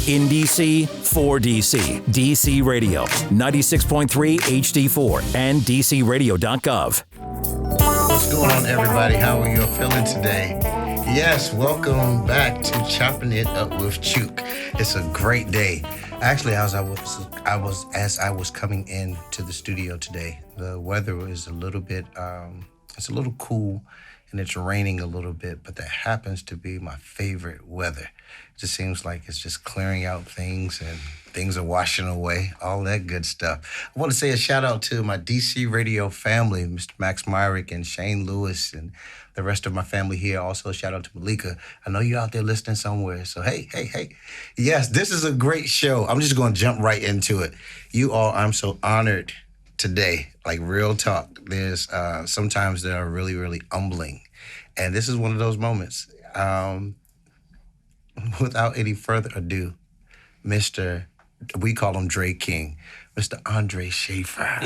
In DC, for DC. DC Radio, 96.3 HD4 and DCRadio.gov. What's going on, everybody? How are you feeling today? Yes, welcome back to Choppin It Up with Chook. It's a great day. Actually, as I was coming into the studio today, the weather is a little bit, it's a little cool and it's raining a little bit, but that happens to be my favorite weather. It just seems like it's just clearing out things and things are washing away, all that good stuff. I want to say a shout out to my DC radio family, Mr. Max Myrick and Shane Lewis and the rest of my family here. Also, shout out to Malika. I know you're out there listening somewhere. So, hey. Yes, this is a great show. I'm just going to jump right into it. You all, I'm so honored today, like real talk. There's sometimes that are really, really humbling. And this is one of those moments. Without any further ado, we call him Dre King, Mr. Andre Schaefer.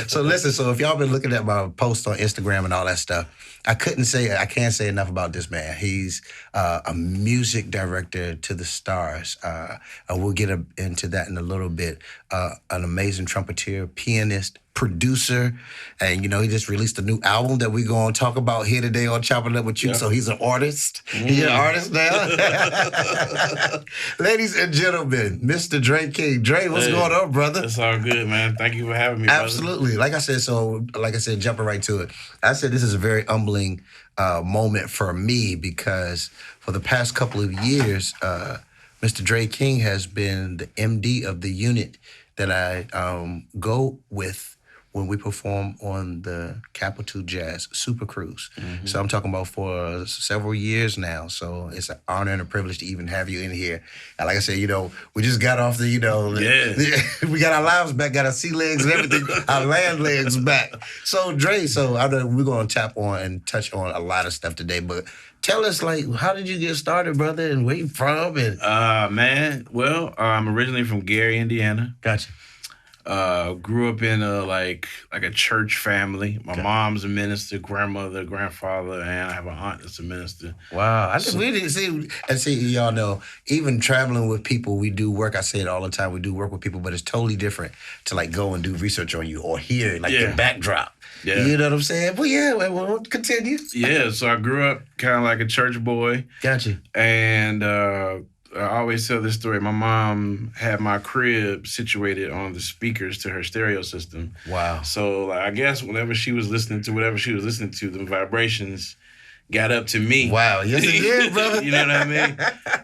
So if y'all been looking at my posts on Instagram and all that stuff, I can't say enough about this man. He's a music director to the stars. We'll get into that in a little bit. An amazing trumpeter, pianist, producer, and he just released a new album that we're going to talk about here today on Chopping Up with You. Yeah. So he's an artist. Mm. He's an artist now. Ladies and gentlemen, Mr. Dre King. Dre, what's going on, brother? It's all good, man. Thank you for having me, Absolutely. brother. Like I said, jumping right to it. I said this is a very humbling moment for me because for the past couple of years, Mr. Dre King has been the MD of the unit that I go with when we perform on the Capital Jazz Super Cruise. Mm-hmm. So I'm talking about for several years now. So it's an honor and a privilege to even have you in here. And like I said, we just got off we got our lives back, got our sea legs and everything, our land legs back. So Dre, I know we're going to tap on and touch on a lot of stuff today, but tell us, how did you get started, brother, and where you from? And man, well, I'm originally from Gary, Indiana. Gotcha. Grew up in a church family. My mom's a minister, grandmother, grandfather, and I have an aunt that's a minister. Wow. We didn't see, y'all know, even traveling with people, we do work. I say it all the time. We do work with people, but it's totally different to go and do research on you or hear the backdrop. Yeah. You know what I'm saying? Well, yeah, we'll continue. Yeah, so I grew up kind of like a church boy. Gotcha. And I always tell this story. My mom had my crib situated on the speakers to her stereo system. Wow. So I guess whenever she was listening to whatever she was listening to, the vibrations got up to me. Wow. Yes, it did, brother. You know what I mean?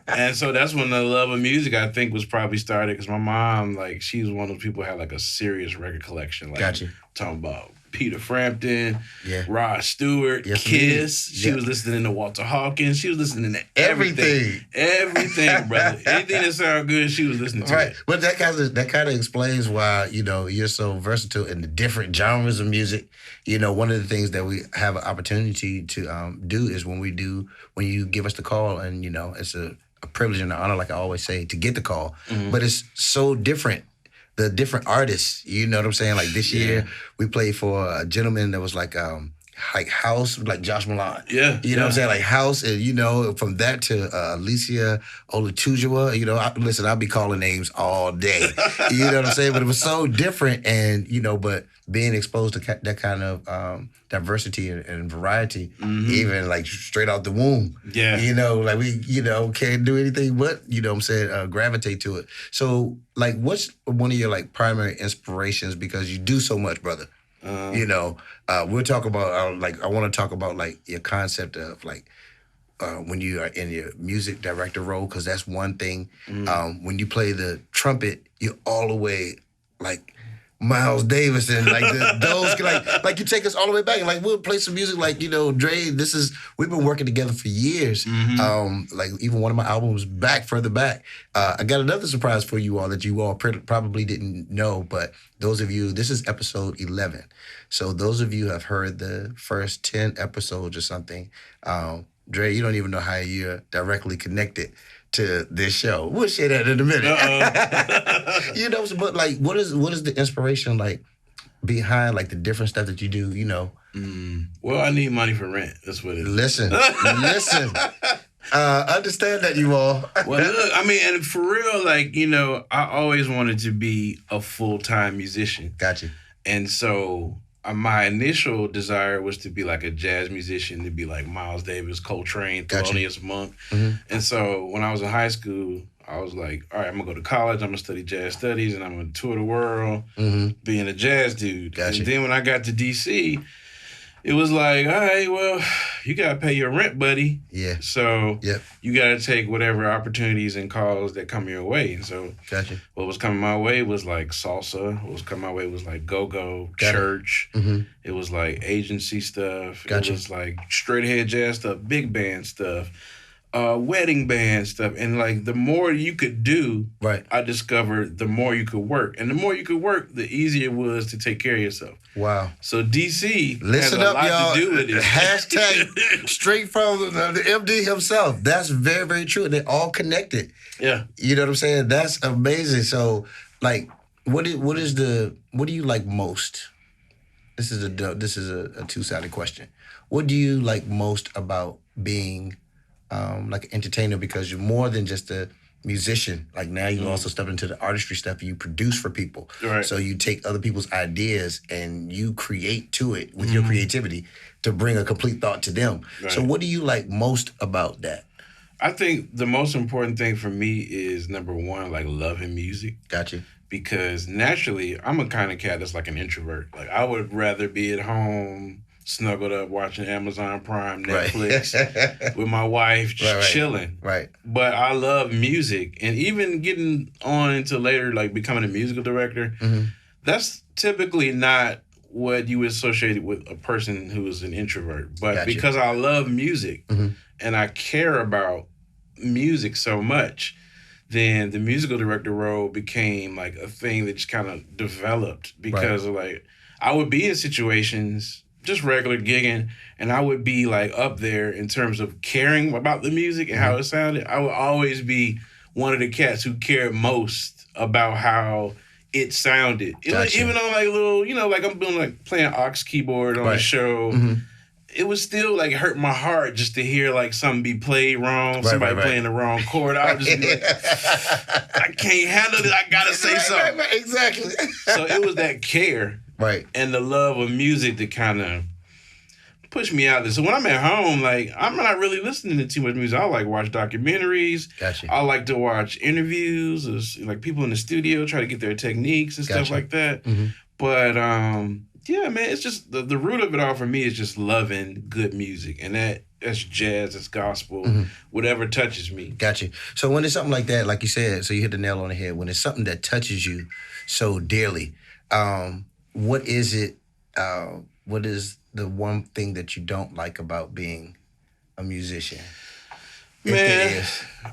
And so that's when the love of music, I think, was probably started because my mom, she was one of those people who had a serious record collection. Gotcha. Talking about Peter Frampton, yeah. Rod Stewart, yes, Kiss. She was listening to Walter Hawkins. She was listening to everything. Everything, brother. Anything that sounded good, she was listening to. Right. But that kind of explains why, you're so versatile in the different genres of music. One of the things that we have an opportunity to do is when you give us the call and, it's a privilege and an honor, like I always say, to get the call. Mm-hmm. But it's so different. The different artists, you know what I'm saying? Like this year, we played for a gentleman that was like house, like Josh Milan. Yeah. You know what I'm saying? Like house, and from that to Alicia Olatujiwa, I'll be calling names all day. You know what I'm saying? But it was so different and, but being exposed to that kind of diversity and variety, mm-hmm. even straight out the womb. Yeah. We, can't do anything but, gravitate to it. So, what's one of your primary inspirations because you do so much, brother? We'll talk about I want to talk about your concept of when you are in your music director role, because that's one thing. Mm. When you play the trumpet, you're all the way Miles Davis and those you take us all the way back and we'll play some music Dre. We've been working together for years. Mm-hmm. Even one of my albums further back. I got another surprise for you all that you all probably didn't know, but those of you, this is episode 11. So those of you who have heard the first 10 episodes or something, Dre, you don't even know how you're directly connected to this show. We'll share that in a minute. But what is the inspiration behind the different stuff that you do? Well, I need money for rent. That's what it is. Listen. Understand that, you all. Well, look, I mean, and for real, like, you know, I always wanted to be a full-time musician. Gotcha. And so my initial desire was to be like a jazz musician, to be like Miles Davis, Coltrane, Thelonious Monk. Mm-hmm. And so when I was in high school, I was like, all right, I'm going to go to college. I'm going to study jazz studies, and I'm going to tour the world being a jazz dude. Gotcha. And then when I got to D.C., it was like, all right, well, you got to pay your rent, buddy. Yeah. So you got to take whatever opportunities and calls that come your way. And so what was coming my way was like salsa. What was coming my way was like go-go, church. It was like agency stuff. It was like straight ahead jazz stuff, big band stuff, wedding band stuff. And like the more you could do, I discovered the more you could work. And the more you could work, the easier it was to take care of yourself. Wow. So DC Listen has a up, lot y'all. to do with it. Hashtag straight from the MD himself. That's very, very true. They're all connected. Yeah. You know what I'm saying? That's amazing. So, like, what do you like most? This is a two-sided question. What do you like most about being like an entertainer? Because you're more than just a musician. Like now you also step into the artistry stuff. You produce for people. Right. So you take other people's ideas and you create to it with your creativity to bring a complete thought to them. Right. So what do you like most about that? I think the most important thing for me is, number one, like loving music. Gotcha. Because naturally, I'm a kind of cat that's like an introvert. Like I would rather be at home, snuggled up, watching Amazon Prime, Netflix, with my wife, just chilling. Right. But I love music. And even getting on into later, like becoming a musical director, that's typically not what you would associate with a person who is an introvert. But because I love music and I care about music so much, then the musical director role became like a thing that just kind of developed because of like, I would be in situations, just regular gigging, and I would be like up there in terms of caring about the music and how it sounded. I would always be one of the cats who cared most about how it sounded. Even on like little, you know, like I'm doing like playing aux keyboard on the show. It was still like hurt my heart just to hear like something be played wrong, somebody playing the wrong chord. I would just be like, I can't handle it. I gotta say something. Exactly. So it was that care. Right. And the love of music that kind of pushed me out there. So when I'm at home, like, I'm not really listening to too much music. I like watch documentaries. Gotcha. I like to watch interviews, or, like people in the studio try to get their techniques and stuff like that. But, yeah, man, it's just the root of it all for me is just loving good music. And that's jazz, that's gospel, whatever touches me. Gotcha. So when it's something like that, like you said, so you hit the nail on the head, when it's something that touches you so dearly, what is it? What is the one thing that you don't like about being a musician? Man,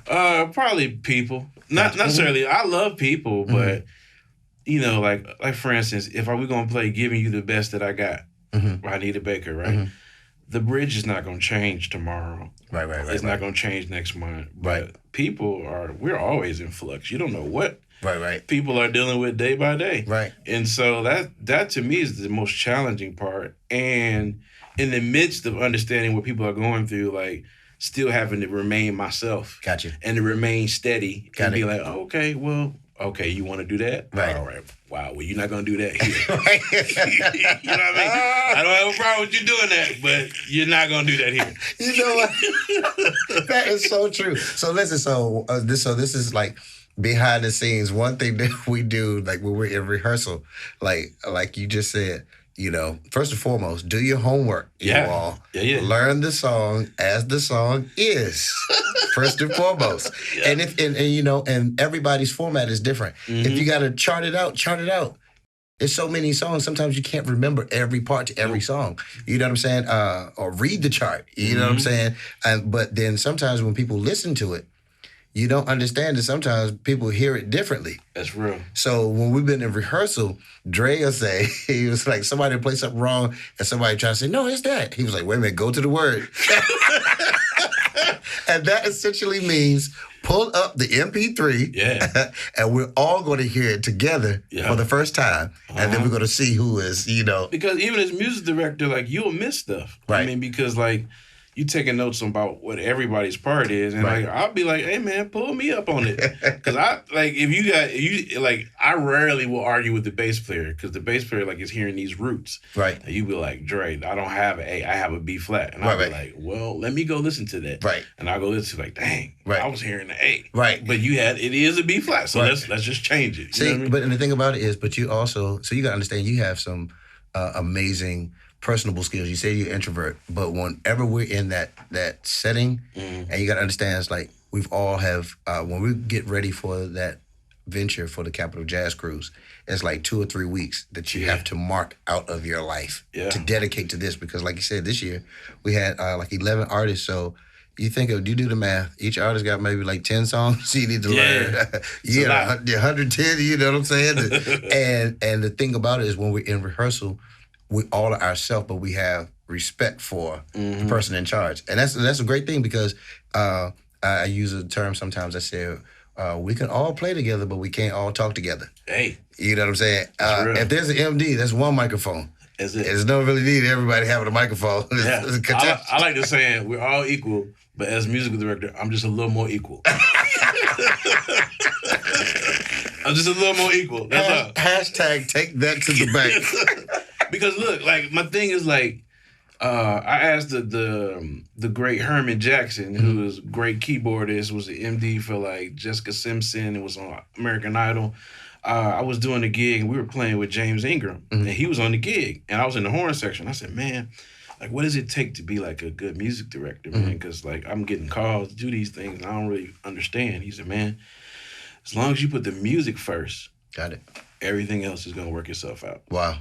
probably people. Not necessarily. I love people, but you know, like for instance, if we gonna play "Giving You the Best That I Got" by Anita Baker, right? The bridge is not gonna change tomorrow. Right. It's not gonna change next month. But we're always in flux. You don't know what. Right. People are dealing with day by day. Right. And so that to me is the most challenging part. And in the midst of understanding what people are going through, like still having to remain myself. Gotcha. And to remain steady. And be like, okay, you want to do that? Right. All right. Wow, well, you're not going to do that here. Right. You know what I mean? I don't have a problem with you doing that, but you're not going to do that here. You know what? That is so true. So listen, this is like behind the scenes. One thing that we do, like when we're in rehearsal, like you just said, you know, first and foremost, do your homework. You all learn the song as the song is. First and foremost. And and everybody's format is different. If you got to chart it out. There's so many songs. Sometimes you can't remember every part to every song. You know what I'm saying? Or read the chart. You know what I'm saying? But then sometimes when people listen to it, you don't understand that sometimes people hear it differently. That's real. So when we've been in rehearsal, Dre will say, he was like, somebody play something wrong, and somebody try to say, no, it's that. He was like, wait a minute, go to the word. And that essentially means pull up the MP3, and we're all going to hear it together for the first time, and then we're going to see who is, Because even as music director, like, you'll miss stuff. Right. I mean, because, like, you taking notes about what everybody's part is, and like I'll be like, hey man, pull me up on it, because I like I rarely will argue with the bass player, because the bass player like is hearing these roots, right? And you be like, Dre, I don't have an A, I have a B flat, and I'll be like, well, let me go listen to that, right? And I'll go listen to like, dang, I was hearing the A, right? But it is a B flat, so let's just change it. See, but and the thing about it is, but you also, so you gotta understand, you have some amazing personable skills. You say you're an introvert, but whenever we're in that setting, and you got to understand, it's like we've all have, when we get ready for that venture for the Capitol Jazz Cruise, it's like 2 or 3 weeks that you have to mark out of your life to dedicate to this, because like you said, this year we had like 11 artists, so you do the math, each artist got maybe like 10 songs you need to learn. 110, you know what I'm saying? and the thing about it is, when we're in rehearsal, we all are ourselves, but we have respect for the person in charge. And that's a great thing, because I use a term sometimes. I say, we can all play together, but we can't all talk together. Hey. You know what I'm saying? If there's an MD, that's one microphone. There's no really need everybody having a microphone. I like to saying, we're all equal, but as musical director, I'm just a little more equal. I'm just a little more equal. That's all. Hashtag take that to the bank. Because look, like my thing is like, I asked the great Herman Jackson, who was a great keyboardist, was the MD for like Jessica Simpson, and was on American Idol. I was doing a gig and we were playing with James Ingram, and he was on the gig, and I was in the horn section. I said, man, like, what does it take to be like a good music director, man? Because like I'm getting calls to do these things and I don't really understand. He said, man, as long as you put the music first, got it, everything else is gonna work itself out. Wow.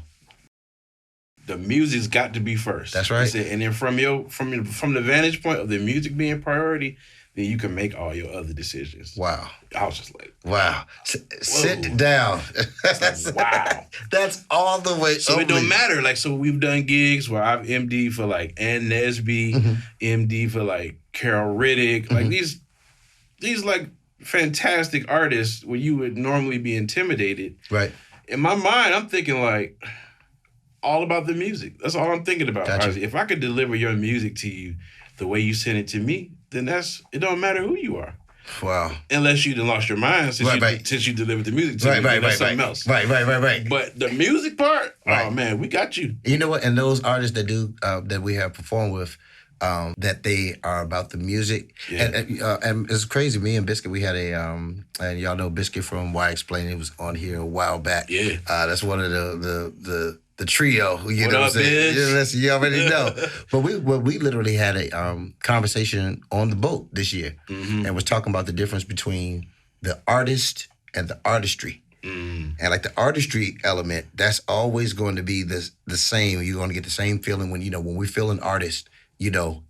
The music's got to be first. That's right. Said, and then from the vantage point of the music being priority, then you can make all your other decisions. Wow. I was just like, wow. Sit down. Like, wow. That's all the way. So it don't matter. Like, so we've done gigs where I've MD for like Ann Nesby, MD for like Carol Riddick, like these like fantastic artists where you would normally be intimidated. Right. In my mind, I'm thinking like, all about the music. That's all I'm thinking about. Gotcha. If I could deliver your music to you the way you send it to me, then it don't matter who you are. Wow. Unless you done lost your mind since you delivered the music to me. That's something else. Right. But the music part, oh man, we got you. You know what? And those artists that do that we have performed with, that they are about the music. Yeah. And it's crazy. Me and Biscuit, we had and y'all know Biscuit from Why Explain. He was on here a while back. Yeah. That's one of the trio, you know what I'm saying? Bitch? You already know. But we literally had a conversation on the boat this year, and was talking about the difference between the artist and the artistry. And like the artistry element, that's always going to be the same. You're going to get the same feeling when we feel an artist. We got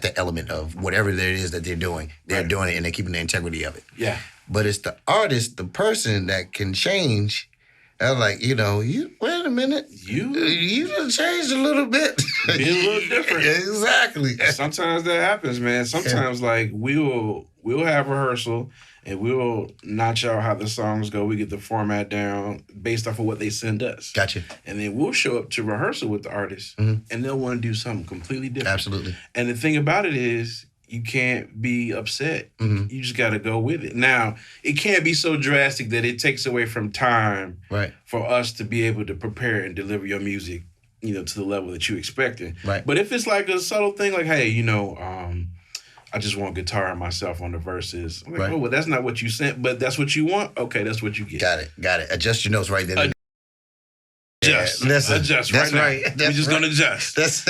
that element of whatever there is that they're doing. They're doing it and they're keeping the integrity of it. Yeah. But it's the artist, the person that can change. I was like, you wait a minute. You done changed a little bit. Be a little different. Exactly. Sometimes that happens, man. Sometimes like we'll have rehearsal and we'll notch out how the songs go. We get the format down based off of what they send us. Gotcha. And then we'll show up to rehearsal with the artist and they'll want to do something completely different. Absolutely. And the thing about it is, you can't be upset. You just got to go with it. Now, it can't be so drastic that it takes away from time for us to be able to prepare and deliver your music, to the level that you expecting. Right. But if it's like a subtle thing, like, hey, I just want guitar and myself on the verses. I'm like, oh, well, that's not what you sent, but that's what you want? Okay, that's what you get. Got it. Adjust your notes right there. Adjust right now. We're just going to adjust. That's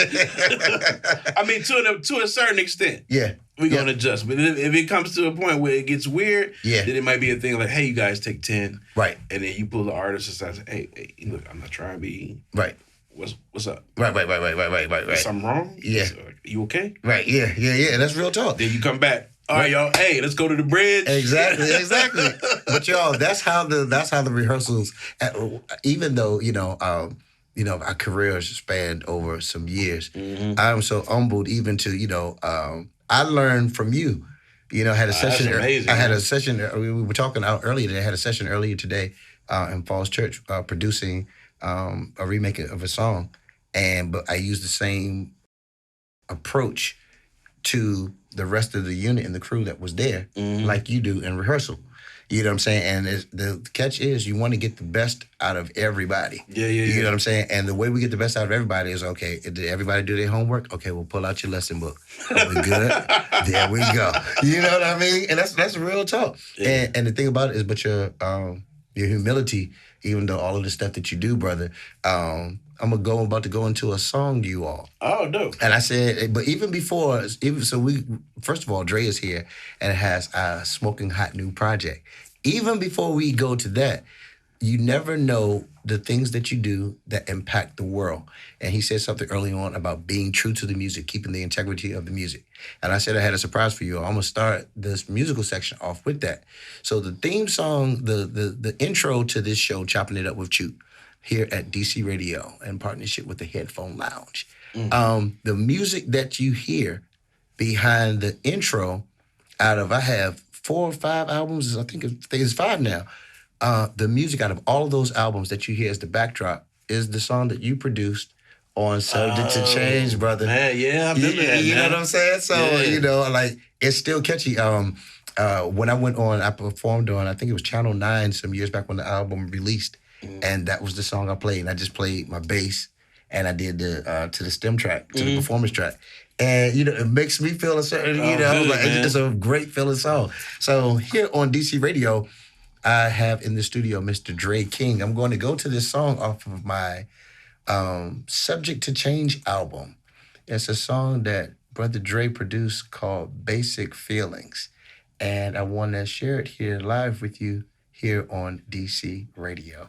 I mean, to a certain extent. Yeah. We're going to adjust. But if it comes to a point where it gets weird, then it might be a thing like, hey, you guys take 10. Right. And then you pull the artist aside and say, hey, look, I'm not trying to be. Right. What's up? Right. Is something wrong? Yeah. You okay? Right. Yeah. That's real talk. Then you come back. All right, y'all. Hey, let's go to the bridge. Exactly. But y'all, that's how the rehearsals. Even though our careers spanned over some years, I'm so humbled even to I learned from you. I had a session. That's amazing, I had a session. We were talking out earlier today. I had a session earlier today in Falls Church producing a remake of a song, but I used the same approach to the rest of the unit and the crew that was there, like you do in rehearsal. You know what I'm saying? And the catch is you want to get the best out of everybody. Yeah. You know what I'm saying? And the way we get the best out of everybody is, okay, did everybody do their homework? Okay, we'll pull out your lesson book. Are we good? There we go. You know what I mean? And that's real talk. Yeah. And the thing about it is, but your humility, even though all of the stuff that you do, brother, I'm about to go into a song, you all. Oh, dope. And I said, but even before, first of all, Dre is here and has a smoking hot new project. Even before we go to that, you never know the things that you do that impact the world. And he said something early on about being true to the music, keeping the integrity of the music. And I said I had a surprise for you. I'm gonna start this musical section off with that. So the theme song, the intro to this show, Chopping It Up with Chook, here at DC Radio in partnership with the Headphone Lounge. The music that you hear behind the intro, I have 4 or 5 albums, I think it's 5 now. The music out of all of those albums that you hear as the backdrop is the song that you produced on Subject to Change, brother. Man, yeah, I remember that, You know what I'm saying? So, it's still catchy. When I went on, I performed on, I think it was Channel 9 some years back when the album released. And that was the song I played. And I just played my bass and I did to the stem track, to the performance track. And, it makes me feel a certain, it's a great feeling song. So here on DC Radio, I have in the studio Mr. Dre King. I'm going to go to this song off of my Subject to Change album. It's a song that Brother Dre produced called Basic Feelings. And I want to share it here live with you here on DC Radio.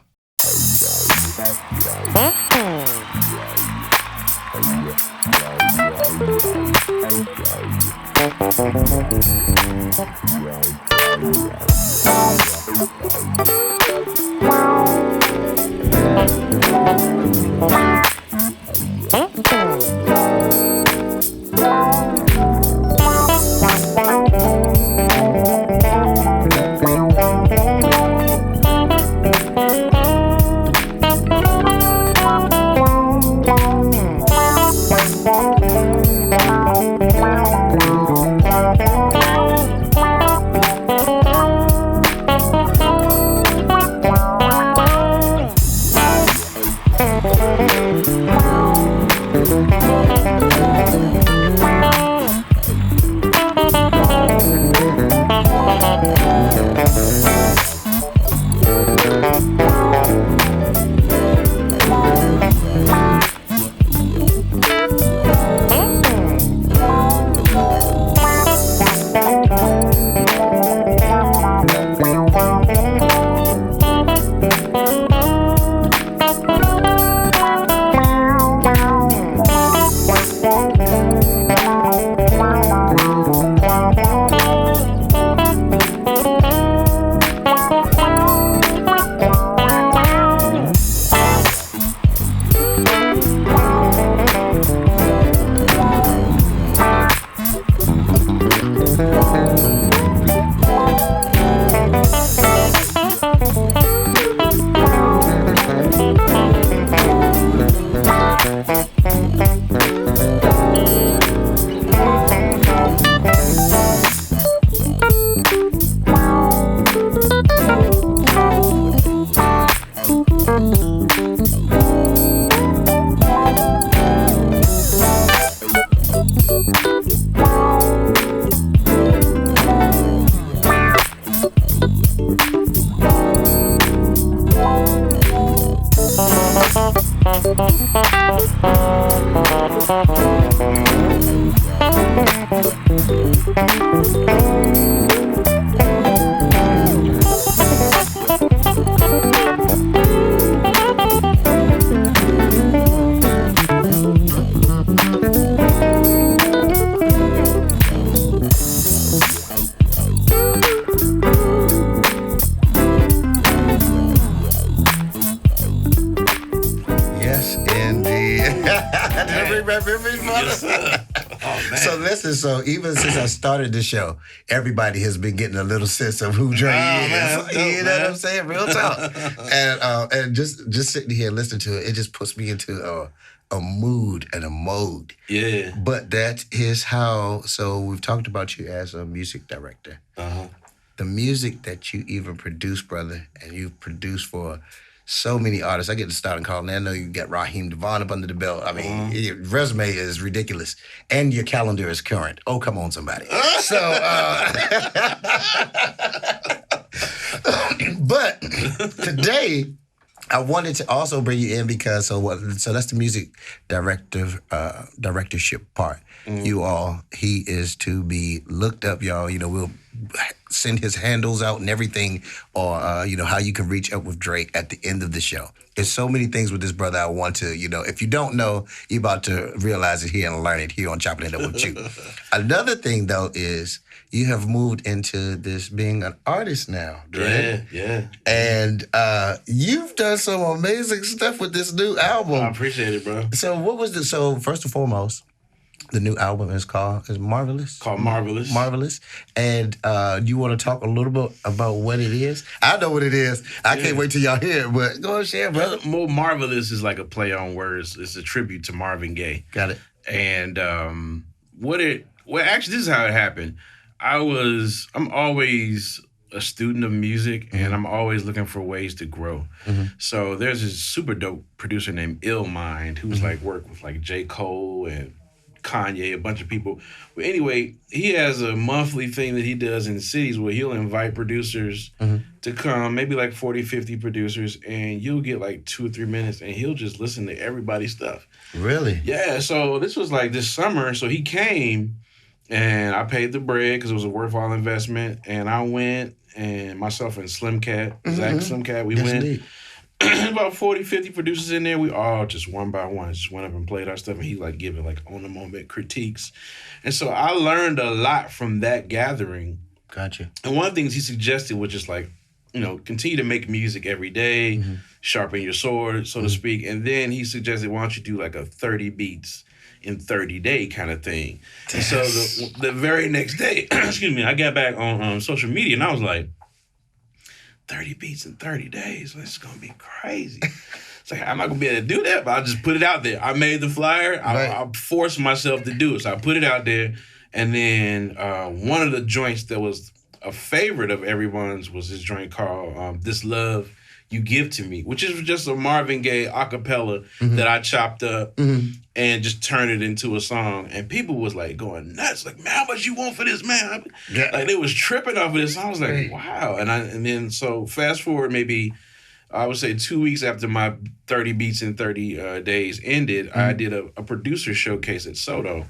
So even since I started the show, everybody has been getting a little sense of who Dre is. Man, You know what I'm saying? Real talk. And just sitting here listening to it, it just puts me into a mood and a mode. Yeah. But that is how, so we've talked about you as a music director. Uh-huh. The music that you even produce, brother, and you've produced for so many artists. I get to start and call, and I know you got Raheem Devon up under the belt. I mean, your resume is ridiculous, and your calendar is current. Oh, come on, somebody. So, but today, I wanted to also bring you in because so that's the music directorship part. He is to be looked up, y'all. You know, we'll send his handles out and everything, or how you can reach up with Drake at the end of the show. There's so many things with this brother I want to, if you don't know, you're about to realize it here and learn it here on Choppin It Up with Chook. Another thing though is you have moved into this being an artist now, Drake. Yeah. And you've done some amazing stuff with this new album. I appreciate it, bro. So first and foremost, the new album is Marvelous? Called Marvelous. Marvelous. And you want to talk a little bit about what it is? I know what it is. I can't wait till y'all hear it, but go and share, brother. More Marvelous is like a play on words. It's a tribute to Marvin Gaye. Got it. And actually, this is how it happened. I'm always a student of music, and I'm always looking for ways to grow. So there's this super dope producer named Illmind who's like worked with like J. Cole and Kanye, a bunch of people. But anyway, he has a monthly thing that he does in cities where he'll invite producers to come, maybe like 40, 50 producers, and you'll get like 2 or 3 minutes, and he'll just listen to everybody's stuff. Really? Yeah, so this was like this summer, so he came, and I paid the bread because it was a worthwhile investment, and I went, and myself and Slim Cat, Zach Slim Cat, we went. Indeed. About 40, 50 producers in there. We all just one by one just went up and played our stuff, and he like giving like on the moment critiques. And so I learned a lot from that gathering. Gotcha. And one of the things he suggested was just like, continue to make music every day, sharpen your sword, so to speak. And then he suggested, why don't you do like a 30 beats in 30 day kind of thing. And so the very next day, I got back on social media and I was like, 30 beats in 30 days. This is going to be crazy. It's like, I'm not going to be able to do that, but I'll just put it out there. I made the flyer. I forced myself to do it. So I put it out there. And then one of the joints that was a favorite of everyone's was this joint called This Love You Give to Me, which is just a Marvin Gaye a cappella that I chopped up and just turned it into a song. And people was like going nuts, like, man, how much you want for this, man? Yeah. Like they was tripping off of this. I was like, wow. And then so fast forward maybe, I would say 2 weeks after my 30 beats in 30 days ended, I did a producer showcase at Soto.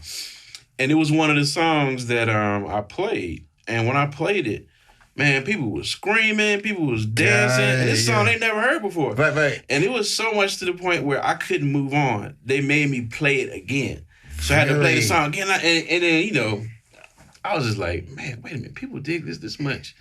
And it was one of the songs that I played. And when I played it, man, people was screaming, people was dancing, and this song they never heard before. Right. And it was so much to the point where I couldn't move on. They made me play it again. So I had to play the song again. And then, I was just like, man, wait a minute, people dig this much.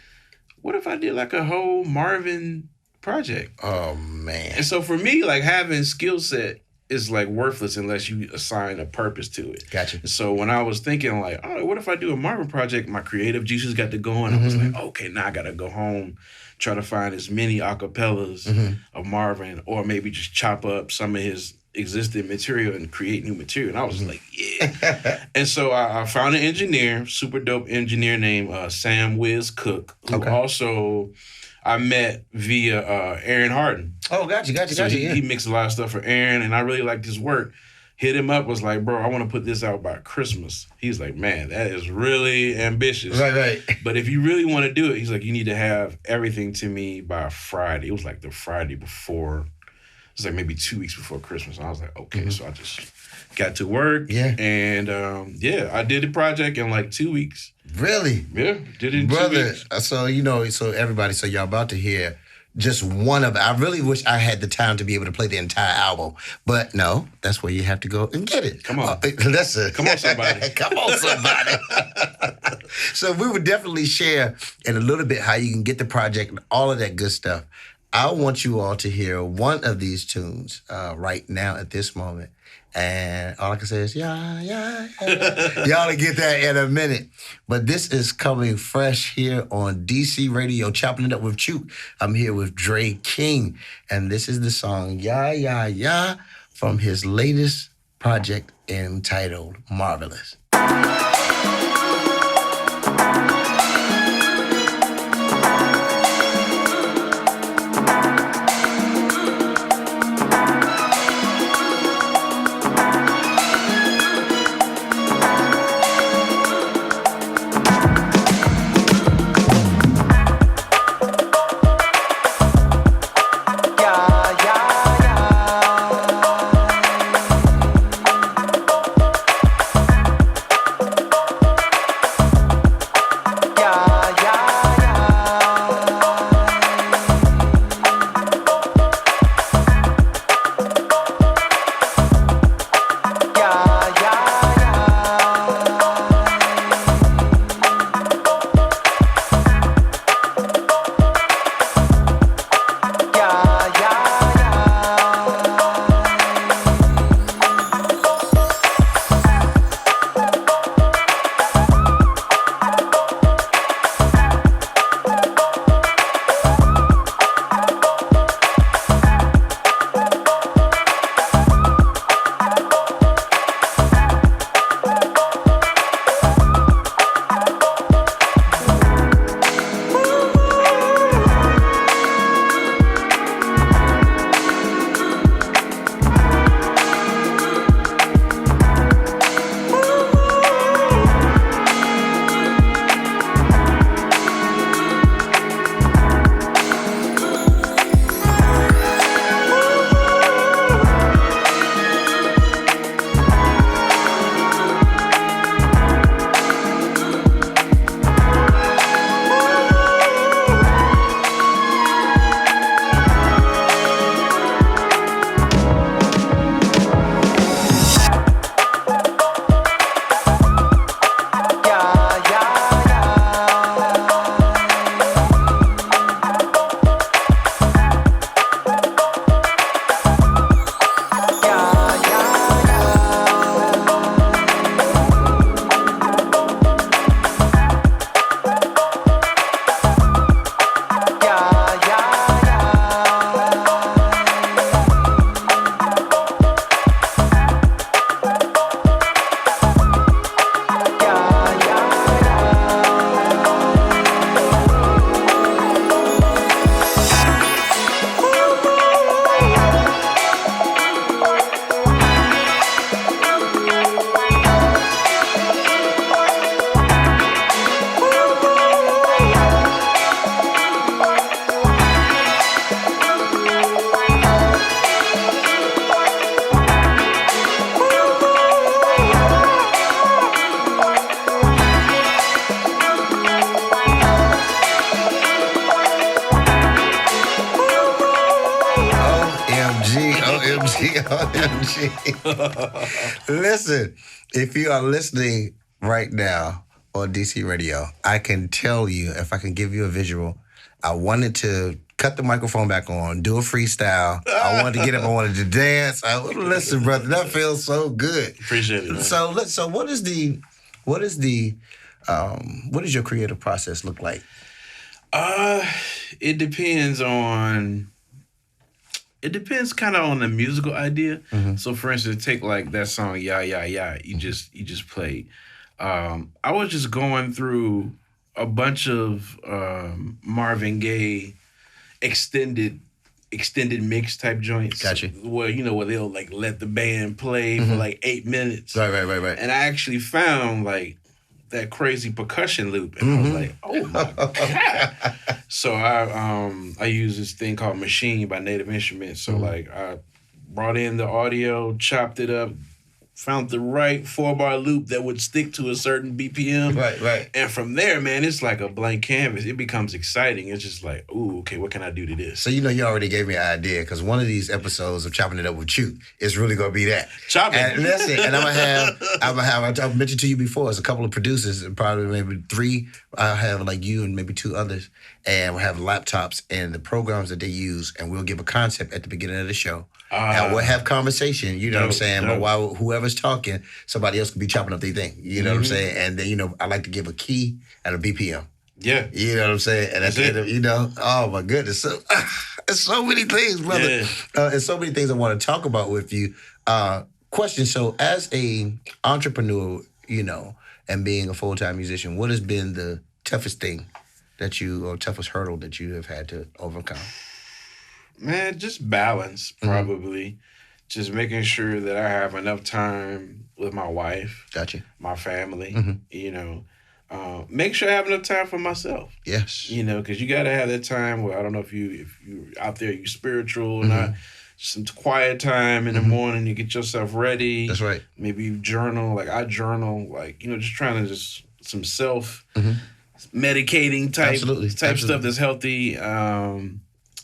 What if I did like a whole Marvin project? Oh, man. And so for me, like having skill set is like worthless unless you assign a purpose to it. Gotcha. And so when I was thinking like, oh, what if I do a Marvin project? My creative juices got to going. I was like, okay, now I got to go home, try to find as many acapellas of Marvin, or maybe just chop up some of his existing material and create new material. And I was like, yeah. And so I found an engineer, super dope engineer named Sam Wiz Cook, who also I met via Aaron Harden. Oh, gotcha. So he mixed a lot of stuff for Aaron, and I really liked his work. Hit him up, was like, bro, I want to put this out by Christmas. He's like, man, that is really ambitious. Right. But if you really want to do it, he's like, you need to have everything to me by Friday. It was like the Friday before. It was like maybe 2 weeks before Christmas. And I was like, okay. So I just got to work. Yeah. And I did the project in like 2 weeks. Really? Yeah, did it in 2 weeks. So everybody, so y'all about to hear just one of. I really wish I had the time to be able to play the entire album, but no, that's where you have to go and get it. Come on, come on, somebody. Come on, somebody. So we would definitely share in a little bit how you can get the project and all of that good stuff. I want you all to hear one of these tunes right now at this moment. And all I can say is, yeah. Y'all will get that in a minute. But this is coming fresh here on DC Radio, Chopping It Up with Chook. I'm here with Dre King. And this is the song, Yeah, from his latest project entitled Marvelous. Listen, if you are listening right now on DC Radio, I can tell you, if I can give you a visual, I wanted to cut the microphone back on, do a freestyle. I wanted to get up, I wanted to dance. Listen, brother, that feels so good. Appreciate it, man. So what is your creative process look like? It depends kind of on the musical idea. Mm-hmm. So for instance, take like that song, Yeah, Yeah, Yeah, you just played. I was just going through a bunch of Marvin Gaye extended mix type joints. Gotcha. Where they'll like let the band play for like 8 minutes. Right. And I actually found like that crazy percussion loop, and I was like, oh my God. So I use this thing called Machine by Native Instruments. So like I brought in the audio, chopped it up, found the right 4-bar loop that would stick to a certain BPM. Right. And from there, man, it's like a blank canvas. It becomes exciting. It's just like, ooh, okay, what can I do to this? So you already gave me an idea, because one of these episodes of Chopping It Up with Chook is really gonna be that. Chopping. And listen, and I've mentioned to you before, there's a couple of producers, probably maybe 3. I'll have like you and maybe 2 others, and we'll have laptops and the programs that they use, and we'll give a concept at the beginning of the show. And we'll have conversation, you know what I'm saying? But while whoever's talking, somebody else could be chopping up their thing. You know what I'm saying? And then, I like to give a key and a BPM. Yeah. You know what I'm saying? And that's it. Oh my goodness. So, there's so many things, brother. Yeah. And so many things I want to talk about with you. Question. So, as a entrepreneur, and being a full-time musician, what has been the toughest thing or toughest hurdle that you have had to overcome? Man, just balance, probably. Just making sure that I have enough time with my wife, Gotcha. my family, make sure I have enough time for myself. Yes. Because you got to have that time where, I don't know if you're out there, you're spiritual or not, some quiet time in the morning, you get yourself ready. That's right. Maybe you journal, like I journal, just trying to some self medicating type stuff that's healthy, and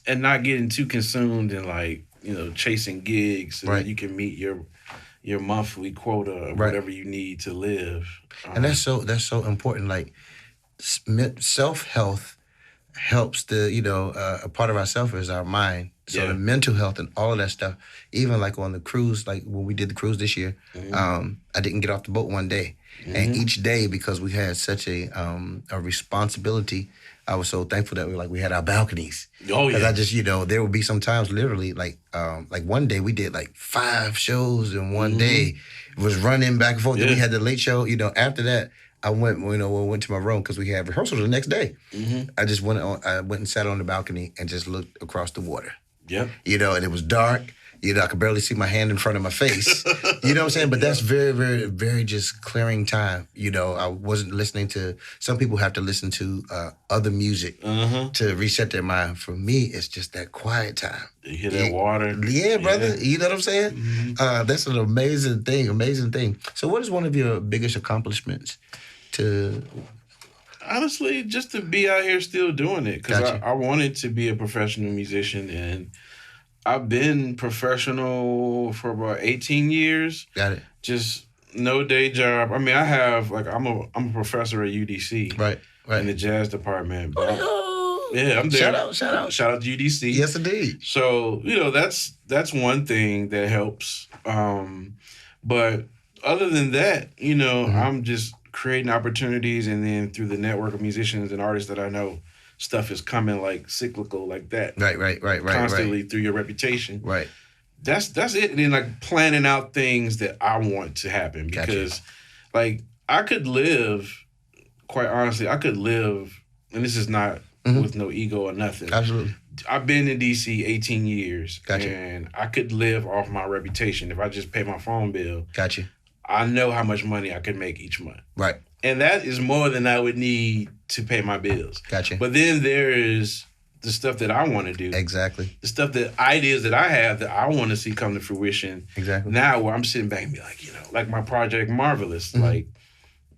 not getting too consumed in chasing gigs so that you can meet your monthly quota or whatever you need to live. And that's so important. Like self-health helps a part of ourself is our mind. So the mental health and all of that stuff, even like on the cruise, like when we did the cruise this year, I didn't get off the boat one day. And each day, because we had such a responsibility, I was so thankful that we had our balconies. Oh, yeah. Because I just, there would be some times literally like one day we did like 5 shows in one day. It was running back and forth. Then we had the late show. After that, I went to my room because we had rehearsal the next day. I just went and sat on the balcony and just looked across the water. Yep. And it was dark. I could barely see my hand in front of my face. You know what I'm saying? But that's very, very, very just clearing time. I wasn't listening to, some people have to listen to other music to reset their mind. For me, it's just that quiet time. You hear that water? Yeah, brother. You know what I'm saying? That's an amazing thing. So what is one of your biggest accomplishments to... Honestly, just to be out here still doing it. Because I wanted to be a professional musician, and I've been professional for about 18 years. Got it. Just no day job. I mean, I have, I'm a professor at UDC. Right. In the jazz department. But I'm there. Shout out. Shout out to UDC. Yes, indeed. So, that's one thing that helps. But other than that, I'm just creating opportunities, and then through the network of musicians and artists that I know, stuff is coming like cyclical like that. Right. Constantly through your reputation. Right. That's it. And then planning out things that I want to happen, because I could live, quite honestly, and this is not with no ego or nothing. Absolutely. I've been in DC 18 years. Gotcha. And I could live off my reputation if I just pay my phone bill. Gotcha. I know how much money I could make each month. Right. And that is more than I would need to pay my bills. Gotcha. But then there is the stuff that I want to do. Exactly. The stuff ideas that I have that I want to see come to fruition. Exactly. Now where I'm sitting back and be like my project Marvelous.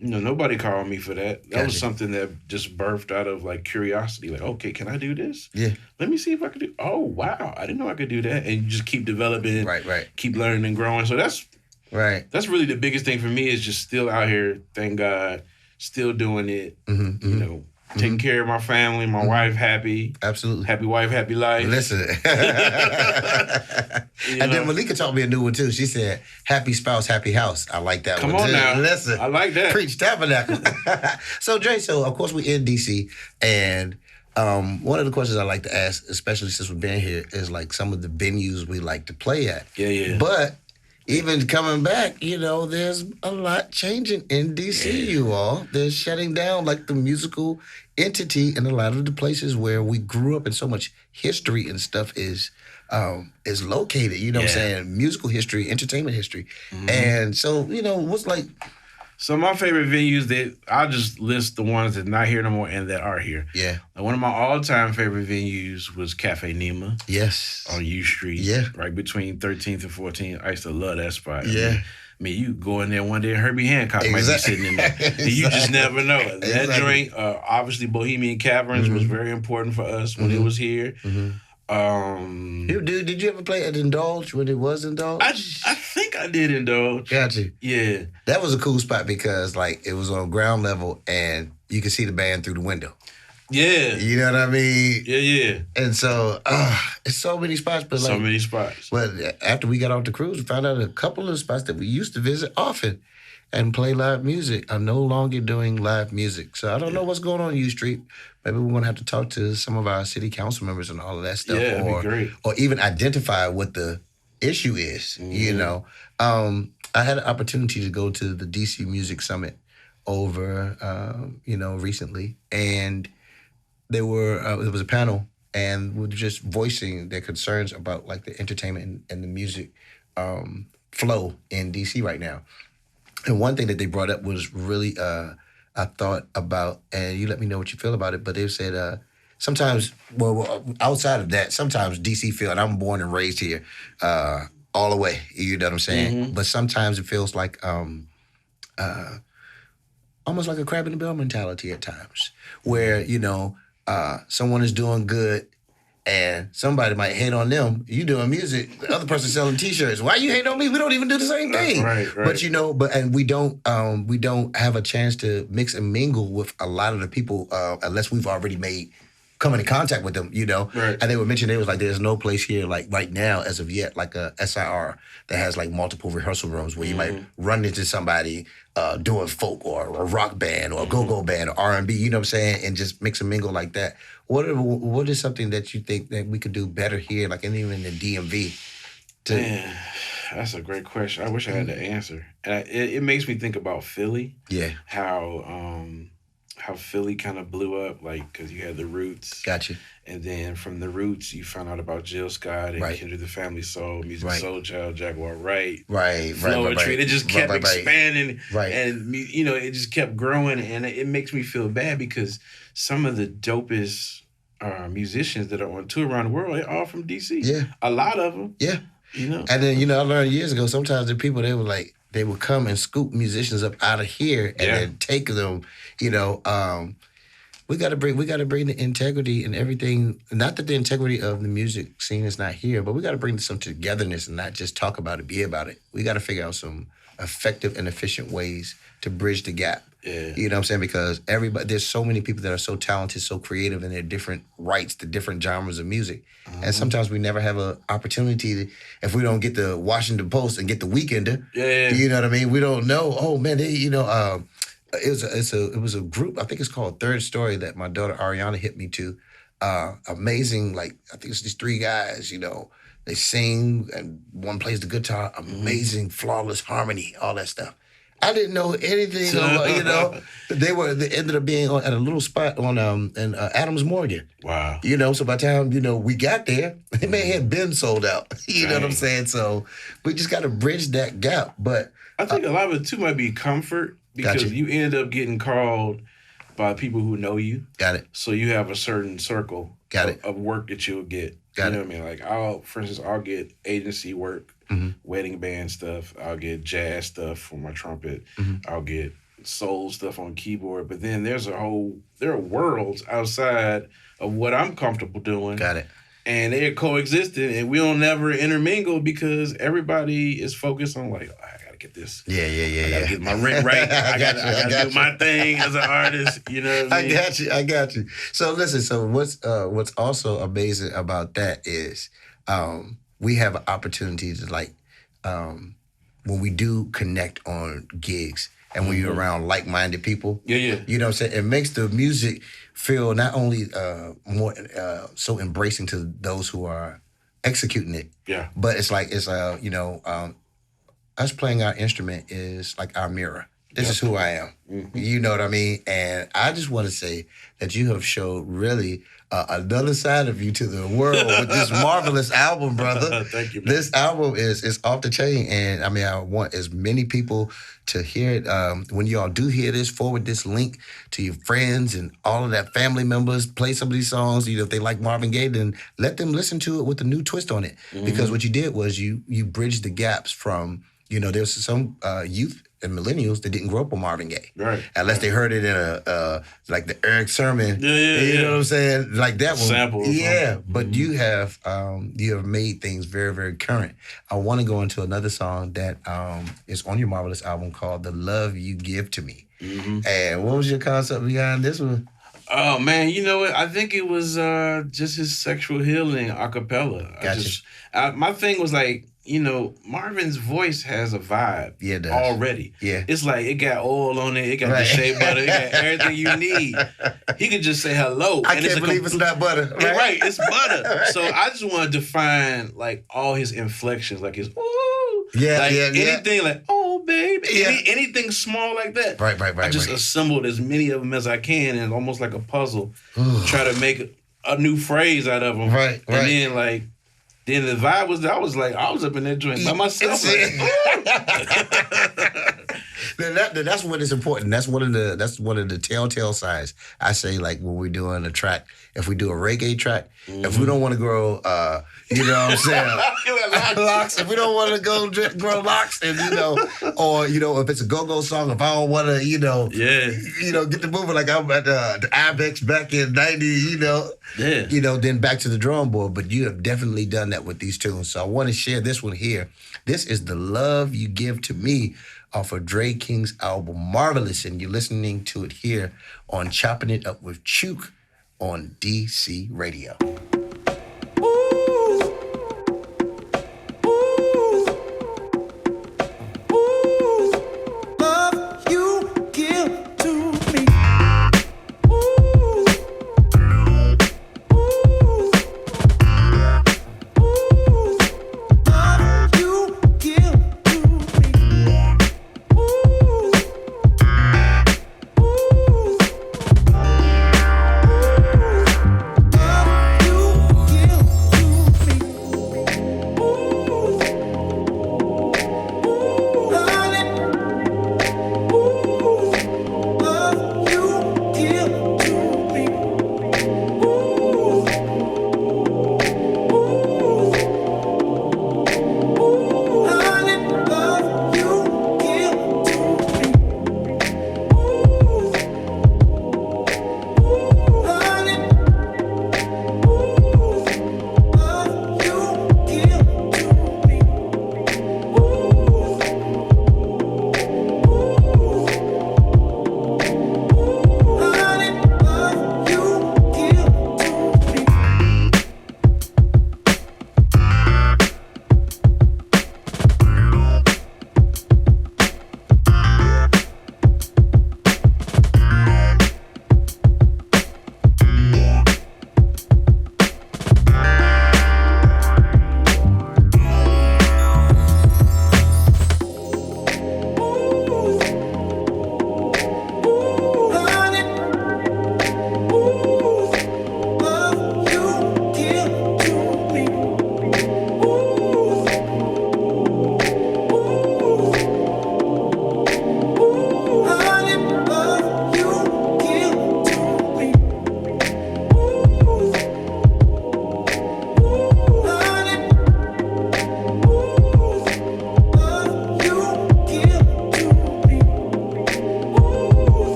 Nobody called me for that. That was something that just birthed out of curiosity. Okay, can I do this? Yeah. Let me see if I could do. Oh, wow. I didn't know I could do that. And you just keep developing. Right. Keep learning and growing. So that's really the biggest thing for me, is just still out here, thank God, still doing it, taking care of my family, my wife happy. Absolutely. Happy wife, happy life. Listen. And then Malika taught me a new one too. She said, happy spouse, happy house. I like that one. Come on now. Listen. I like that. Preach tabernacle. So Dre, of course we're in DC, and one of the questions I like to ask, especially since we've been here, is some of the venues we like to play at. Yeah. But even coming back, there's a lot changing in DC, you all. They're shutting down the musical entity in a lot of the places where we grew up, and so much history and stuff is located, what I'm saying? Musical history, entertainment history. And so, what's So my favorite venues, that I'll just list the ones that are not here no more and that are here. Yeah. One of my all-time favorite venues was Cafe Nema. Yes. On U Street. Yeah. Right between 13th and 14th. I used to love that spot. Yeah. I mean, you go in there one day and Herbie Hancock might be sitting in there. And you just never know. That joint, obviously Bohemian Caverns was very important for us when it was here. Did you ever play at Indulge when it was Indulge? I think I did Indulge. Gotcha. Yeah. That was a cool spot because it was on ground level and you could see the band through the window. Yeah. You know what I mean? Yeah. And so, it's so many spots. But so many spots. But after we got off the cruise, we found out a couple of spots that we used to visit often and play live music are no longer doing live music. So I don't know what's going on U Street. Maybe we're going to have to talk to some of our city council members and all of that stuff. Yeah, that'd be great. Or even identify what the issue is. You know, I had an opportunity to go to the DC Music Summit over, recently, and there was a panel, and we were just voicing their concerns about like the entertainment and the music flow in DC right now. And one thing that they brought up was really, I thought about, and you let me know what you feel about it, but they said sometimes, outside of that, sometimes DC feel, and I'm born and raised here all the way, you know what I'm saying? But sometimes it feels like almost like a crab in the barrel mentality at times, where, someone is doing good and somebody might hate on them. You doing music, the other person selling T-shirts. Why you hate on me? We don't even do the same thing. Right. But we don't have a chance to mix and mingle with a lot of the people unless we've already come into contact with them, Right. And they were mentioning, they was like, there's no place here, like right now, as of yet, like a SIR that has like multiple rehearsal rooms where you might run into somebody doing folk or a rock band or a go-go band or R&B, you know what I'm saying, and just mix and mingle like that. What is something that you think that we could do better here, like even in the DMV? Man, that's a great question. I wish I had the answer. And it makes me think about Philly. Yeah. How Philly kind of blew up, like, because you had the Roots. Gotcha. And then from the Roots, you found out about Jill Scott and Kendrick the Family Soul, Music Soul Child, Jaguar Wright. Flowetry. It just kept expanding. Right. And, it just kept growing. And it makes me feel bad because some of the dopest musicians that are on tour around the world, they're all from D.C. Yeah. A lot of them. Yeah. And then, I learned years ago, sometimes the people, they were like, they would come and scoop musicians up out of here and then take them, we gotta bring the integrity and everything. Not that the integrity of the music scene is not here, but we gotta bring some togetherness and not just talk about it, be about it. We gotta figure out some effective and efficient ways to bridge the gap. Yeah. You know what I'm saying? Because there's so many people that are so talented, so creative in their different rights, the different genres of music. And sometimes we never have an opportunity if we don't get the Washington Post and get the Weekender. Yeah. You know what I mean? We don't know. Oh man, it was a group, I think it's called Third Story, that my daughter Ariana hit me to. Amazing, like I think it's these three guys, they sing and one plays the guitar, amazing, flawless harmony, all that stuff. I didn't know anything about, they ended up being at a little spot on in Adams Morgan. Wow. So by the time, we got there, it may have been sold out. You know what I'm saying? So we just got to bridge that gap. But I think a lot of it too might be comfort because Gotcha. you end up getting called by people who know you. Got it. So you have a certain circle Got it. of work that you'll get. Got you know it. what I mean? Like for instance, I'll get agency work, wedding band stuff. I'll get jazz stuff for my trumpet. I'll get soul stuff on keyboard. But then there are worlds outside of what I'm comfortable doing. Got it. And they're coexisting, and we don't never intermingle because everybody is focused on like, I gotta get this. Yeah. I gotta get my rent right. I gotta do my thing as an artist. You know what I mean? I got you. So listen, what's also amazing about that is we have an opportunity to when we do connect on gigs and when you're around like-minded people. Yeah. You know what I'm saying? It makes the music feel not only more so embracing to those who are executing it. Yeah. But it's us playing our instrument is like our mirror. This is who I am. You know what I mean? And I just want to say that you have showed really another side of you to the world with this marvelous album, brother. Thank you, man. This album is off the chain. And I mean, I want as many people to hear it. When y'all do hear this, forward this link to your friends and all of that family members. Play some of these songs. If they like Marvin Gaye, then let them listen to it with a new twist on it. Because what you did was you bridged the gaps from, there's some youth and millennials that didn't grow up on Marvin Gaye. Right. Unless they heard it in like the Eric Sermon. Yeah. You know what I'm saying? Like that one. Sample. Yeah. But you have made things very, very current. I want to go into another song that is on your marvelous album called The Love You Give to Me. And what was your concept behind this one? Oh man, you know what? I think it was just his sexual healing a cappella. Gotcha. My thing was like, Marvin's voice has a vibe. Yeah, it does. Already. Yeah. It's like it got oil on it, it got the shea butter, it got everything you need. He could just say hello. I can't believe it's not butter. Right, it's butter. So I just want to define like all his inflections, like his ooh. Anything like, oh baby. Anything small like that. Right. I just assembled as many of them as I can and almost like a puzzle. Try to make a new phrase out of them. Right. And then the vibe was, I was up in that joint by myself. That's what is important. That's one of the telltale signs. I say, like, when we're doing a track, if we do a reggae track, if we don't want to grow, you know what I'm saying, locks. If we don't want to grow locks, and or if it's a go-go song, if I don't want to, get the moving like I'm at the Ibex back in '90, then back to the drum board. But you have definitely done that with these tunes. So I want to share this one here. This is The Love You Give to Me off of Dre King's album Marvelous, and you're listening to it here on Chopping It Up with Chook on DC Radio.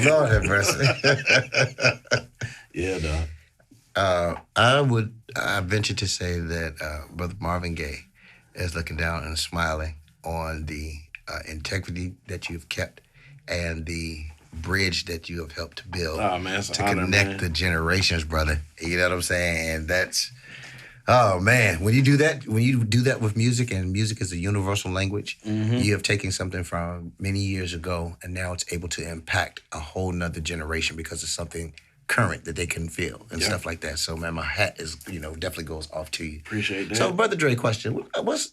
Lord have mercy. Yeah, dog. I venture to say that Brother Marvin Gaye is looking down and smiling on the integrity that you've kept and the bridge that you have helped to build to connect the generations, brother. You know what I'm saying? And that's, oh man, when you do that with music, and music is a universal language, you have taken something from many years ago and now it's able to impact a whole nother generation because it's something current that they can feel and stuff like that. So man, my hat is, definitely goes off to you. Appreciate that. So Brother Dre, question, what's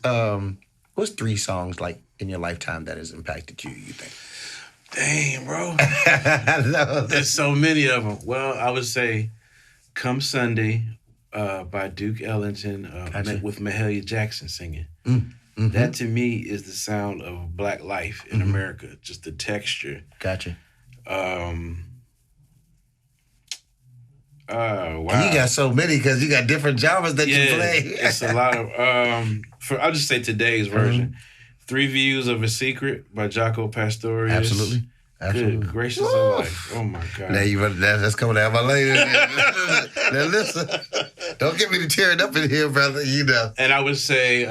3 songs like in your lifetime that has impacted you think? Dang, bro. There's so many of them. Well, I would say Come Sunday by Duke Ellington with Mahalia Jackson singing. Mm-hmm. That to me is the sound of Black life in America. Just the texture. Gotcha. Wow. And you got so many because you got different genres that you play. It's a lot of, I'll just say today's version. 3 Views of a Secret by Jaco Pastorius. Absolutely. Good gracious of life. Oh, my God. Now that's coming out of my lady. Now listen, don't get me to tear it up in here, brother, And I would say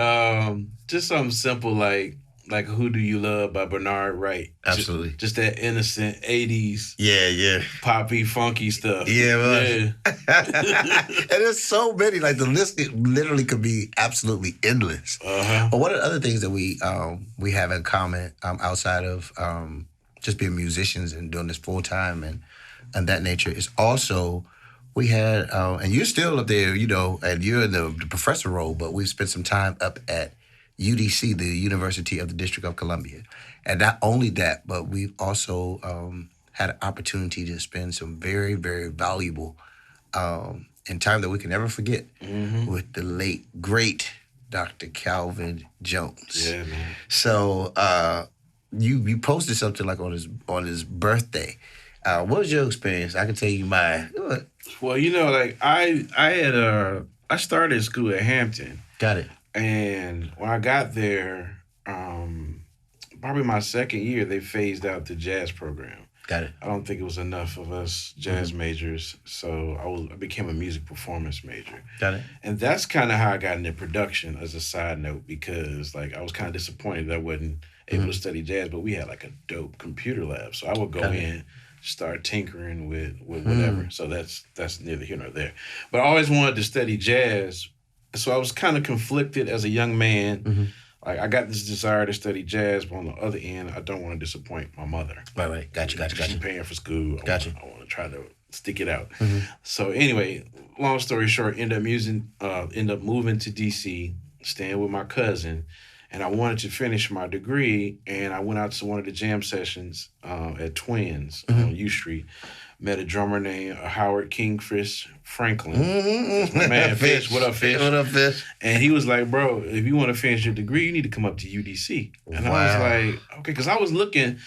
just something simple like Who Do You Love by Bernard Wright. Absolutely. Just that innocent 80s. Yeah. Poppy, funky stuff. Yeah, man. Yeah. And there's so many. Like the list literally could be absolutely endless. But one of the other things that we have in common outside of just being musicians and doing this full time and that nature is also we had and you're still up there, you know, and you're in the professor role, but we spent some time up at UDC, the University of the District of Columbia. And not only that, but we've also had an opportunity to spend some very, very valuable and time that we can never forget with the late, great Dr. Calvin Jones. Yeah, man. So you posted something like on his birthday. What was your experience? I can tell you mine. Well, you know, like I started school at Hampton. Got it. And when I got there, probably my second year, they phased out the jazz program. Got it. I don't think it was enough of us jazz majors, so I became a music performance major. Got it. And that's kind of how I got into production as a side note, because like I was kind of disappointed that I wasn't able to study jazz, but we had like a dope computer lab, so I would go in, start tinkering with whatever. So that's neither here nor there. But I always wanted to study jazz, so I was kind of conflicted as a young man. Like, I got this desire to study jazz, but on the other end, I don't want to disappoint my mother. Right. Gotcha. She's paying for school. I want to try to stick it out. So anyway, long story short, end up moving to D.C., staying with my cousin, and I wanted to finish my degree, and I went out to one of the jam sessions at Twins on U Street. Met a drummer named Howard Kingfish Franklin. My man, Fish. What up, Fish? What up, Fish? And he was like, bro, if you want to finish your degree, you need to come up to UDC. And I was like, okay, because I was looking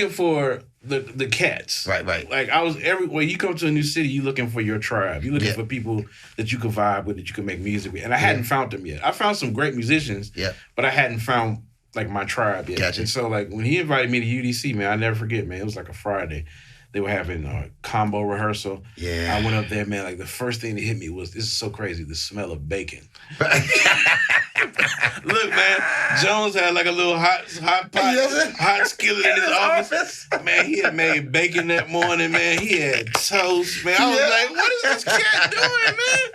for the cats. Right. Like when you come to a new city, you looking for your tribe. You looking for people that you can vibe with, that you can make music with. And I hadn't found them yet. I found some great musicians, but I hadn't found like my tribe yet. Gotcha. And so like when he invited me to UDC, man, I never forget, man. It was like a Friday. They were having a combo rehearsal. Yeah. I went up there, man. Like the first thing that hit me was, this is so crazy, the smell of bacon. Look, man, Jones had like a little hot pot, hot skillet in his office. Man, he had made bacon that morning, man. He had toast, man. I was like, what is this cat doing, man?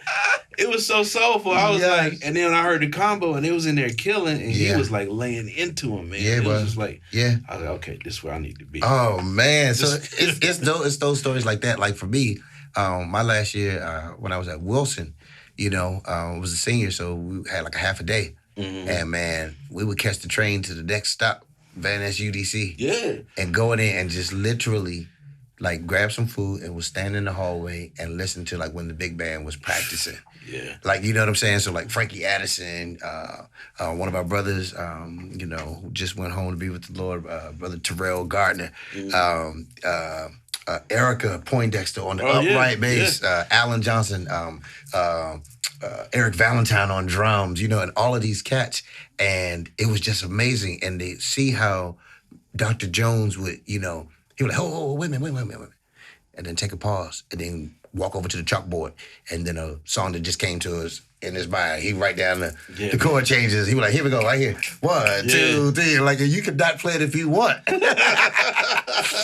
It was so soulful. I was like, and then I heard the combo, and it was in there killing, and he was like laying into him, man. Yeah, it was just like, I was like, okay, this is where I need to be. Oh man, so it's those stories like that. Like for me, my last year when I was at Wilson, you know, was a senior, so we had like a half a day. And man, we would catch the train to the next stop, Van Ness UDC. Yeah. And go in there and just literally like grab some food and would stand in the hallway and listen to like when the big band was practicing. Yeah. Like, you know what I'm saying? So like Frankie Addison, one of our brothers, you know, who just went home to be with the Lord, Brother Terrell Gardner, Erica Poindexter on the upright bass, Alan Johnson, Eric Valentine on drums, you know, and all of these cats. And it was just amazing. And they see how Dr. Jones would, you know, he would like, oh, wait a minute. And then take a pause and then walk over to the chalkboard. And then a song that just came to us in his mind, he'd write down the chord changes. He was like, here we go, right here. 1, 2, 3. Like, you could not play it if you want.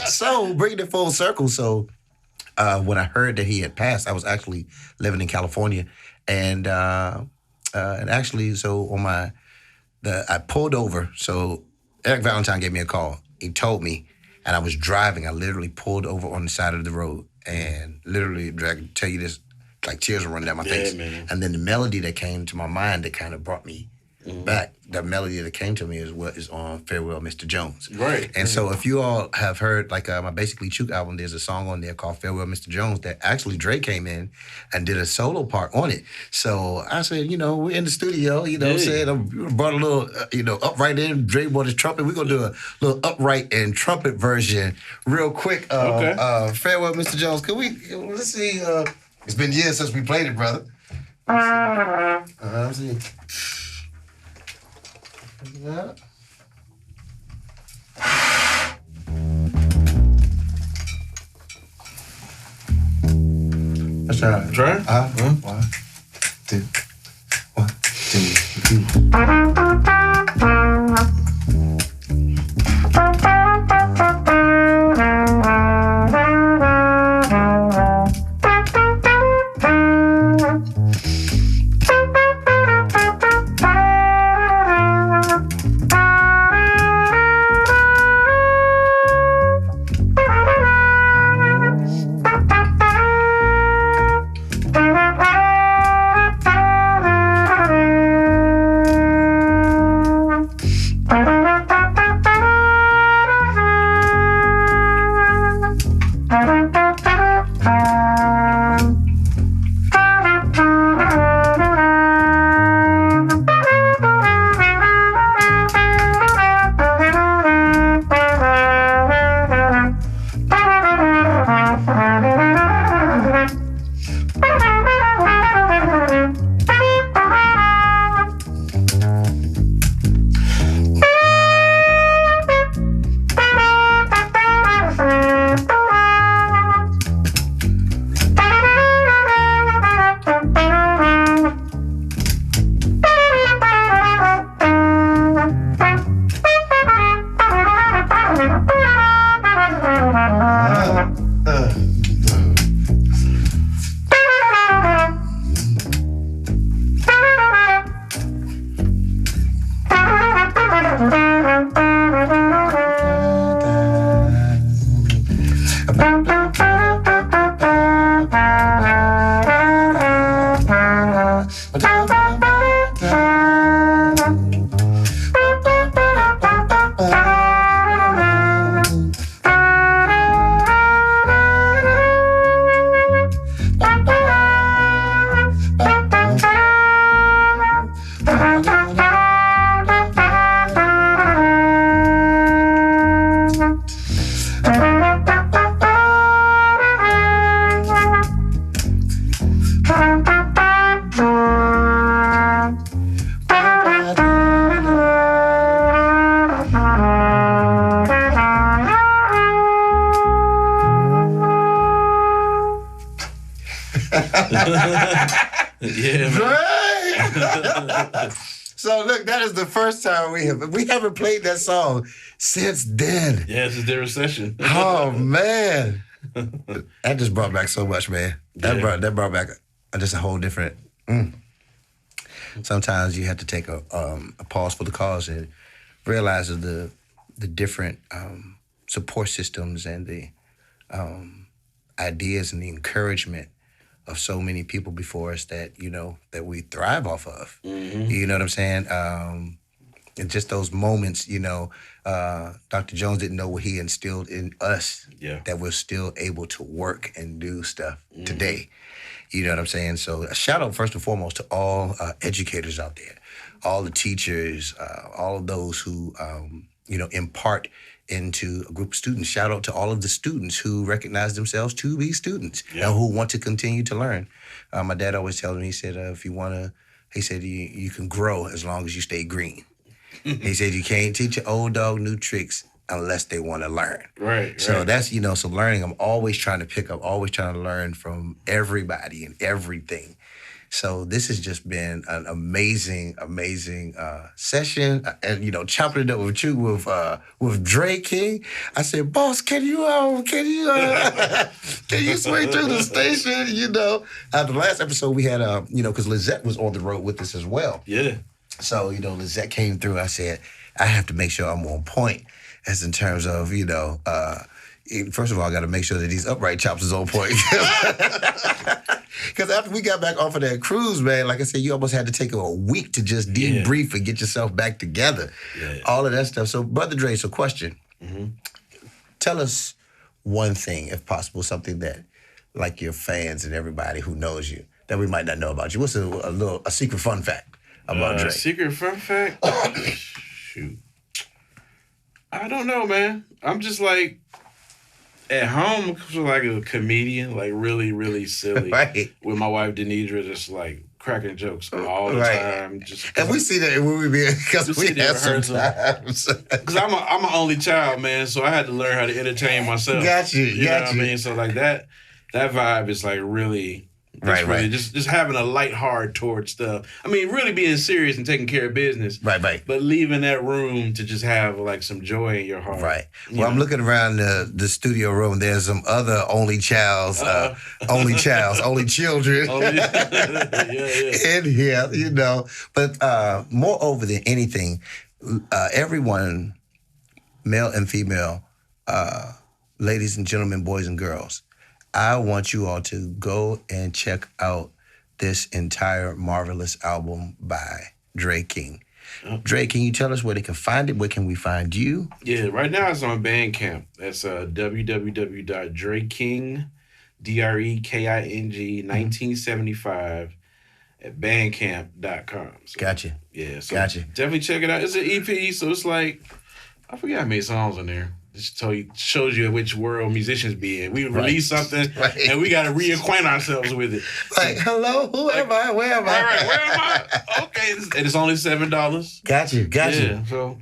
So, bringing it full circle. So, when I heard that he had passed, I was actually living in California. And actually, so on I pulled over. So Eric Valentine gave me a call. He told me, and I was driving. I literally pulled over on the side of the road, and literally, I can tell you this, like tears were running down my face. Man. And then the melody that came to my mind that kind of brought me back, the melody that came to me is what is on Farewell, Mr. Jones. Right. And so if you all have heard, like my Basically Chook album, there's a song on there called Farewell, Mr. Jones that actually Dre came in and did a solo part on it. So I said, you know, we're in the studio, you know what I'm saying? I brought a little, upright in. Dre brought his trumpet. We're going to do a little upright and trumpet version real quick. Farewell, Mr. Jones. Let's see. It's been years since we played it, brother. Let's see. Yeah. Let's try. Try? 1, 2, 1, 2, 3. Yeah, man. So look, that is the first time we haven't played that song since then. Yeah, it's a recession. Oh man, that just brought back so much, man. That brought back just a whole different. Sometimes you have to take a pause for the cause and realize the different support systems and the ideas and the encouragement of so many people before us that that we thrive off of. Mm-hmm. You know what I'm saying? And just those moments, Dr. Jones didn't know what he instilled in us. Yeah. That we're still able to work and do stuff today. You know what I'm saying? So a shout out first and foremost to all educators out there, all the teachers, all of those who impart into a group of students. Shout out to all of the students who recognize themselves to be students and who want to continue to learn. My dad always tells me, he said, if you want to, he said, you can grow as long as you stay green. He said, you can't teach an old dog new tricks unless they want to learn. Right. So that's, so learning, I'm always trying to pick up, always trying to learn from everybody and everything. So this has just been an amazing, amazing session. And chopping it up with you with Dre King. I said, boss, can you swing through the station? The last episode we had, because Lizette was on the road with us as well. Yeah. So Lizette came through. I said, I have to make sure I'm on point, as in terms of first of all, I got to make sure that these upright chops is on point. Because after we got back off of that cruise, man, like I said, you almost had to take a week to just debrief and get yourself back together. Yeah. All of that stuff. So, Brother Dre, so question. Mm-hmm. Tell us one thing, if possible, something that, like your fans and everybody who knows you, that we might not know about you. What's a secret fun fact about Dre? Secret fun fact? Shoot. I don't know, man. I'm just like, at home, like a comedian, like really, really silly. Right. With my wife, Denidra, just like cracking jokes all the time. And we see that when we be, because we have sometimes. Because I'm an only child, man, so I had to learn how to entertain myself. Got you. You know what I mean? So like that vibe is like really... Right. Just having a light heart towards stuff. I mean, really being serious and taking care of business. Right. But leaving that room to just have like some joy in your heart. Right. Well, I'm looking around the studio room. There's some other only children in here, But moreover than anything, everyone, male and female, ladies and gentlemen, boys and girls, I want you all to go and check out this entire marvelous album by Dre King. Dre, can you tell us where they can find it? Where can we find you? Yeah, right now it's on Bandcamp. That's www.dreking, DREKING 1975 at bandcamp.com. So, gotcha. Yeah, so definitely check it out. It's an EP, so it's like, I forgot how many songs on there. Just shows you which world musicians be in. We release something and we got to reacquaint ourselves with it. Like, hello, who am I? Where am I? Right, where am I? Okay, and it's only $7. Got you. Yeah, so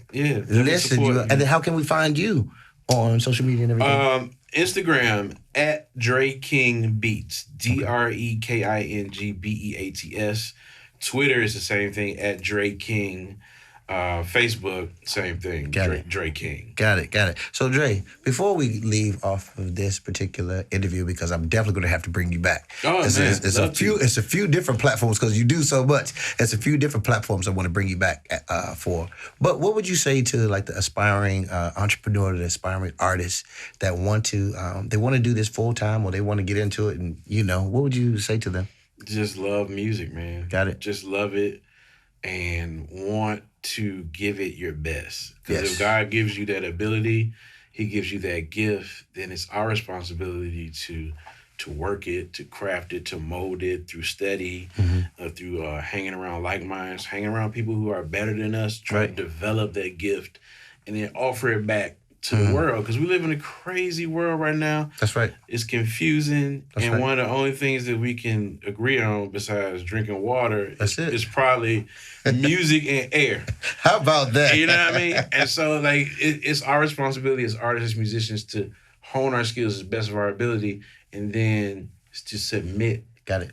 listen, and then how can we find you on social media and everything? Instagram at Dre King Beats, DREKING BEATS. Twitter is the same thing at Dre King. Facebook, same thing. Dre King. Got it. So, Dre, before we leave off of this particular interview, because I'm definitely going to have to bring you back. Oh, it's man. It's a few different platforms because you do so much. It's a few different platforms I want to bring you back for. But what would you say to like the aspiring entrepreneur, the aspiring artists that want to they want to do this full time or they want to get into it? And what would you say to them? Just love music, man. Got it. Just love it and want to give it your best. Because Yes. if God gives you that ability, he gives you that gift, then it's our responsibility to work it, to craft it, to mold it through study, through hanging around like minds, hanging around people who are better than us, try to develop that gift and then offer it back to the world. Because we live in a crazy world right now. That's right. It's confusing. One of the only things that we can agree on besides drinking water is probably music and air. How about that? You know what I mean? And so like it's our responsibility as artists, musicians to hone our skills as best of our ability and then to submit. Got it.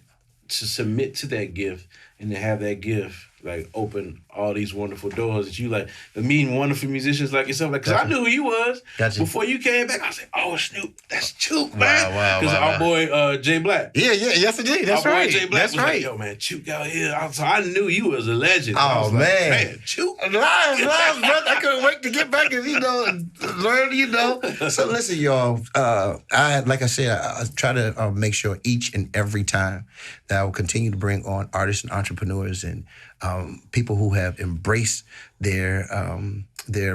To submit to that gift and to have that gift like open all these wonderful doors that you like, the meeting wonderful musicians like yourself. Like, cause I knew who you was before you came back. I was like, oh Snoop, that's Chook, man. Wow. Cause our boy Jay Black. Yeah, yes indeed. That's our right. Boy Jay Black That's was right. like, yo man, Chook out here. So I knew you was a legend. Oh man, Chook. Live, brother. I couldn't wait to get back and learn. So listen, y'all. Like I said, I try to make sure each and every time that I will continue to bring on artists and entrepreneurs and people who have embraced their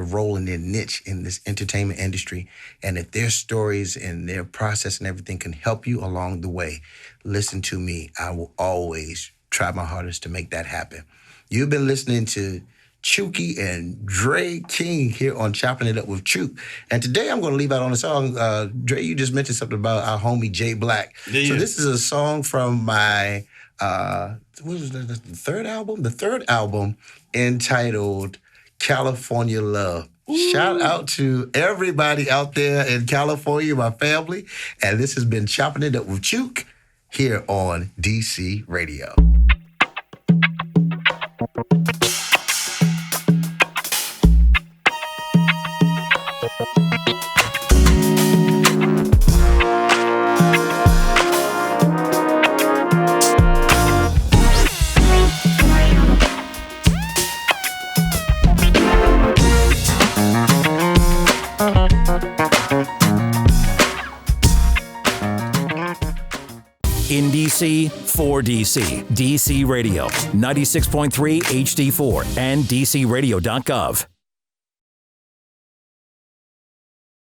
role and their niche in this entertainment industry. And if their stories and their process and everything can help you along the way, listen to me. I will always try my hardest to make that happen. You've been listening to Chooky and Dre King here on Choppin' It Up with Chook. And today I'm going to leave out on a song. Dre, you just mentioned something about our homie Jay Black. Yeah. So this is a song from my, what was the third album? The third album entitled California Love. Ooh. Shout out to everybody out there in California, my family. And this has been Choppin' It Up with Chook here on DC Radio. In DC, for DC. DC Radio, 96.3 HD4 and DCRadio.gov.